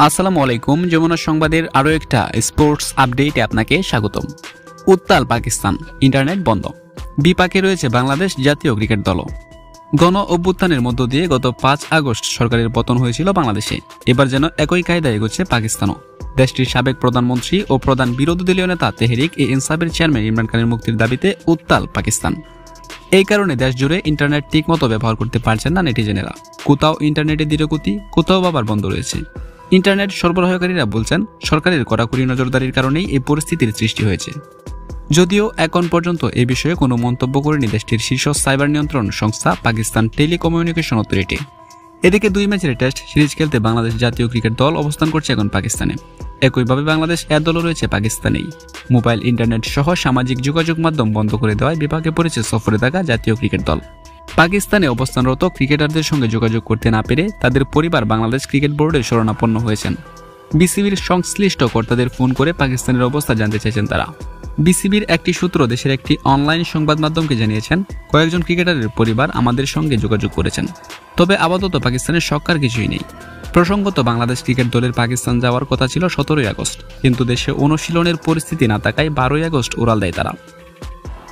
আসসালামু আলাইকুম, যমুনা সংবাদের আরও একটা স্পোর্টস আপডেটে আপনাকে স্বাগতম। উত্তাল পাকিস্তান, ইন্টারনেট বন্ধ, বিপাকে রয়েছে বাংলাদেশ জাতীয় ক্রিকেট দলও। গণ অভ্যুত্থানের মধ্য দিয়ে গত 5 আগস্ট সরকারের পতন হয়েছিল বাংলাদেশে। এবার যেন একই কায়দায় এগোচ্ছে পাকিস্তানও। দেশটির সাবেক প্রধানমন্ত্রী ও প্রধান বিরোধী দলীয় নেতা তেহরিক-ই-ইনসাফের চেয়ারম্যান ইমরান খানের মুক্তির দাবিতে উত্তাল পাকিস্তান। এই কারণে দেশ জুড়ে ইন্টারনেট ঠিকমতো ব্যবহার করতে পারছেন না নেটিজেনেরা। কোথাও ইন্টারনেটের ধীরগতি, কোথাও আবার বন্ধ রয়েছে। ইন্টারনেট সরবরাহকারীরা বলছেন, সরকারের কড়াকড়ি নজরদারির কারণেই এই পরিস্থিতির সৃষ্টি হয়েছে। যদিও এখন পর্যন্ত এ বিষয়ে কোনো মন্তব্য করেনি দেশটির শীর্ষ সাইবার নিয়ন্ত্রণ সংস্থা পাকিস্তান টেলিকমিউনিকেশন অথরিটি। এদিকে 2 ম্যাচের টেস্ট সিরিজ খেলতে বাংলাদেশ জাতীয় ক্রিকেট দল অবস্থান করছে এখন পাকিস্তানে। একইভাবে বাংলাদেশ এ দলও রয়েছে পাকিস্তানেই। মোবাইল, ইন্টারনেট সহ সামাজিক যোগাযোগ মাধ্যম বন্ধ করে দেওয়ায় বিপাকে পড়েছে সফরে থাকা জাতীয় ক্রিকেট দল। পাকিস্তানে অবস্থানরত ক্রিকেটারদের সঙ্গে যোগাযোগ করতে না পেরে তাদের পরিবার বাংলাদেশ ক্রিকেট বোর্ডের শরণাপন্ন হয়েছেন। বিসিবির সংশ্লিষ্ট কর্তাদের ফোন করে পাকিস্তানের অবস্থা জানতে চাইছেন তারা। বিসিবির একটি সূত্র দেশের একটি অনলাইন সংবাদ মাধ্যমকে জানিয়েছেন, কয়েকজন ক্রিকেটারের পরিবার আমাদের সঙ্গে যোগাযোগ করেছেন, তবে আপাতত পাকিস্তানের সরকার কিছুই নেই। প্রসঙ্গত, বাংলাদেশ ক্রিকেট দলের পাকিস্তান যাওয়ার কথা ছিল 17 আগস্ট, কিন্তু দেশে অনুশীলনের পরিস্থিতি না থাকায় 12 আগস্ট উড়াল দেয় তারা।